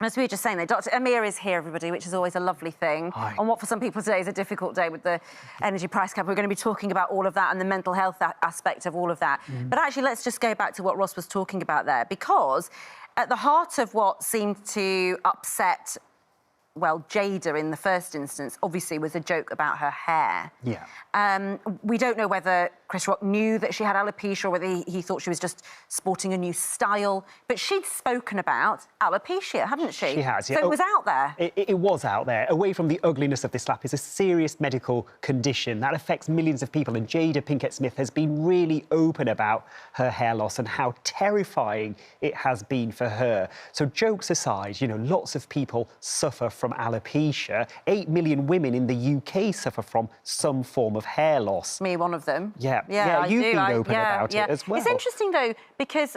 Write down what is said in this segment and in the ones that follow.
As we were just saying, though, Dr Amir is here, everybody, which is always a lovely thing. Hi. On what for some people today is a difficult day with the energy price cap. We're going to be talking about all of that and the mental health aspect of all of that. But actually, let's just go back to what Ross was talking about there, because at the heart of what seemed to upset, well, Jada in the first instance, obviously, was a joke about her hair. Yeah. We don't know whether Chris Rock knew that she had alopecia or whether he thought she was just sporting a new style. But she'd spoken about alopecia, hadn't she? She has, yeah. So it was out there. It was out there. Away from the ugliness of this slap is a serious medical condition that affects millions of people. And Jada Pinkett-Smith has been really open about her hair loss and how terrifying it has been for her. So jokes aside, you know, lots of people suffer from alopecia. 8 million women in the UK suffer from some form of hair loss. Me, one of them. Yeah, you've been open about it as well. It's interesting, though, because,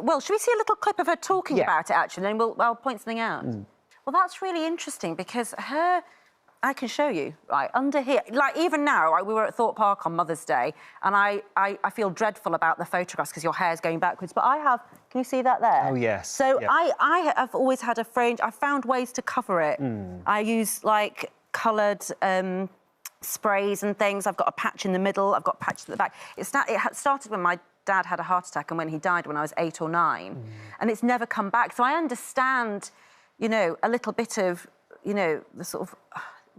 well, should we see a little clip of her talking about it, actually, and then I'll point something out? Well, that's really interesting, because I can show you, right, under here, like, even now, right, we were at Thorpe Park on Mother's Day, and I feel dreadful about the photographs because your hair's going backwards, but I have, can you see that there? Oh, yes. So I have always had a fringe. I found ways to cover it. I use, like, coloured sprays and things. I've got a patch in the middle. I've got patches at the back. It started when my dad had a heart attack and when he died when I was 8 or 9. And it's never come back. So I understand, you know, a little bit of, you know, the sort of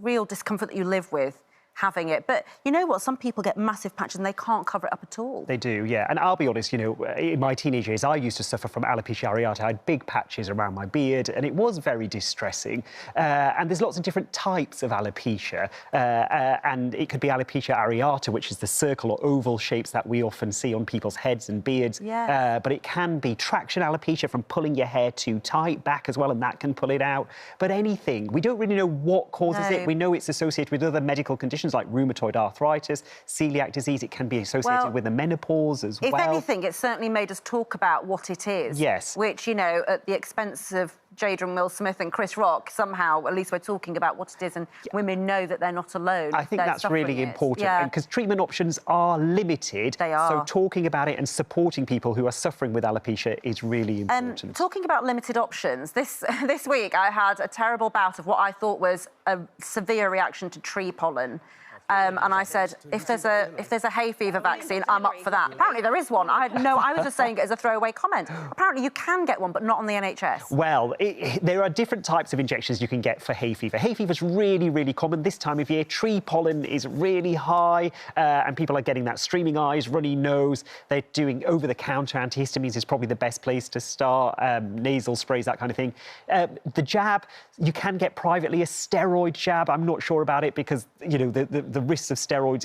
real discomfort that you live with having it. But you know what? Some people get massive patches and they can't cover it up at all. They do, yeah. And I'll be honest, you know, in my teenage years, I used to suffer from alopecia areata. I had big patches around my beard and it was very distressing. And there's lots of different types of alopecia. And it could be alopecia areata, which is the circle or oval shapes that we often see on people's heads and beards. Yeah. But it can be traction alopecia from pulling your hair too tight back as well, and that can pull it out. But anything, we don't really know what causes it. We know it's associated with other medical conditions like rheumatoid arthritis, celiac disease. It can be associated with the menopause as well. If anything, it's certainly made us talk about what it is. Yes. Which, you know, at the expense of Jada and Will Smith and Chris Rock, somehow, at least we're talking about what it is, and women know that they're not alone. I think that's really important, because treatment options are limited. They are. So talking about it and supporting people who are suffering with alopecia is really important. Talking about limited options, this week I had a terrible bout of what I thought was a severe reaction to tree pollen. And I said, if there's a hay fever vaccine, I'm up for that. Apparently there is one. I was just saying it as a throwaway comment. Apparently you can get one, but not on the NHS. Well, there are different types of injections you can get for hay fever. Hay fever is really, really common this time of year. Tree pollen is really high, and people are getting that streaming eyes, runny nose. They're doing over-the-counter antihistamines is probably the best place to start. Nasal sprays, that kind of thing. The jab, you can get privately a steroid jab. I'm not sure about it because, you know, the risks of steroids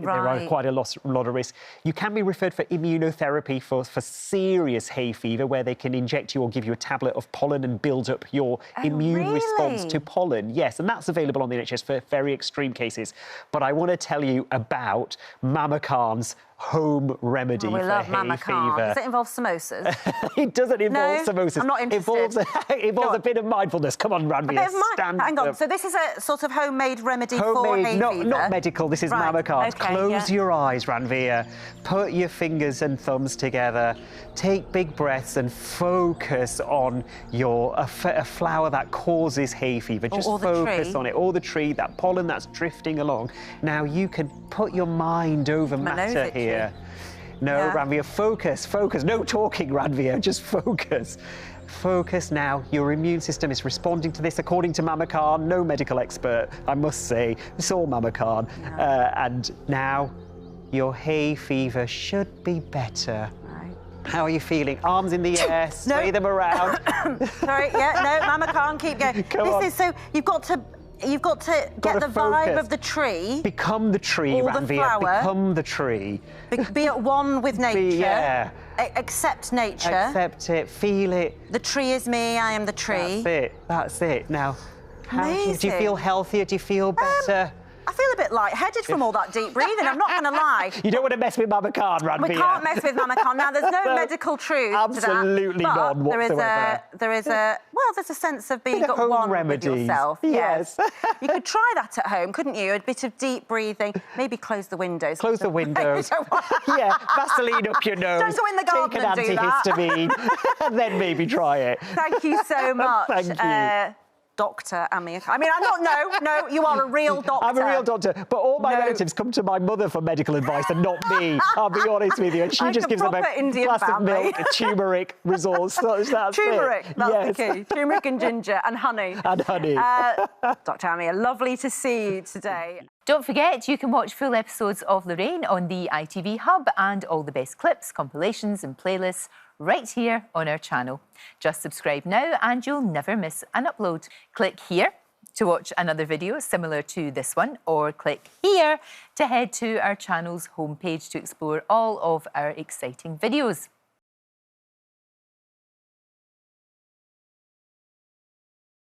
there are quite a lot of risks. You can be referred for immunotherapy for serious hay fever, where they can inject you or give you a tablet of pollen and build up your immune response to pollen. Yes, and that's available on the NHS for very extreme cases. But I want to tell you about Mama Khan's home remedy for hay fever. Does it involve samosas? It doesn't involve samosas. I'm not interested. It involves a bit of mindfulness. Come on, Ranvir, Hang on. So this is a sort of homemade remedy for hay fever? Not medical. This is Mama Khan's. Close your eyes, Ranvir. Put your fingers and thumbs together. Take big breaths and focus on a flower that causes hay fever. Just focus on it. Or the tree, that pollen that's drifting along. Now you can put your mind over matter here. No, Ranvir, focus. No talking, Ranvir, just focus. Focus now. Your immune system is responding to this, according to Mama Khan, no medical expert, I must say. It's all Mama Khan. And now your hay fever should be better. How are you feeling? Arms in the air, sway them around. Sorry, Mama Khan, keep going. So you've got to get the vibe of the tree. Become the tree, Ranvir. Become the tree. Be at one with nature. Accept nature. Accept it. Feel it. The tree is me. I am the tree. That's it. Now, do you feel healthier? Do you feel better? I feel a bit lightheaded from all that deep breathing, I'm not going to lie. You don't want to mess with Mama Khan, Ranvir. We can't mess with Mama Khan. Now, there's no medical truth to that. Absolutely none whatsoever. There's a sense of being at one remedies. with yourself. Yes. You could try that at home, couldn't you? A bit of deep breathing. Maybe close the windows. Close the windows. Yeah, Vaseline up your nose. Don't go in the garden Take an and do that. antihistamine, and then maybe try it. Thank you so much. Thank you. Dr. Amir. I mean, I'm not, no, you are a real doctor. I'm a real doctor, but all my relatives come to my mother for medical advice and not me. I'll be honest with you. And she just gives them a Indian glass family. of milk, a turmeric resource. That's turmeric, it. that's the key. Turmeric and ginger and honey. And honey. Dr. Amir, lovely to see you today. Don't forget, you can watch full episodes of Lorraine on the ITV Hub and all the best clips, compilations and playlists right here on our channel. Just subscribe now and you'll never miss an upload. Click here to watch another video similar to this one, or click here to head to our channel's homepage to explore all of our exciting videos.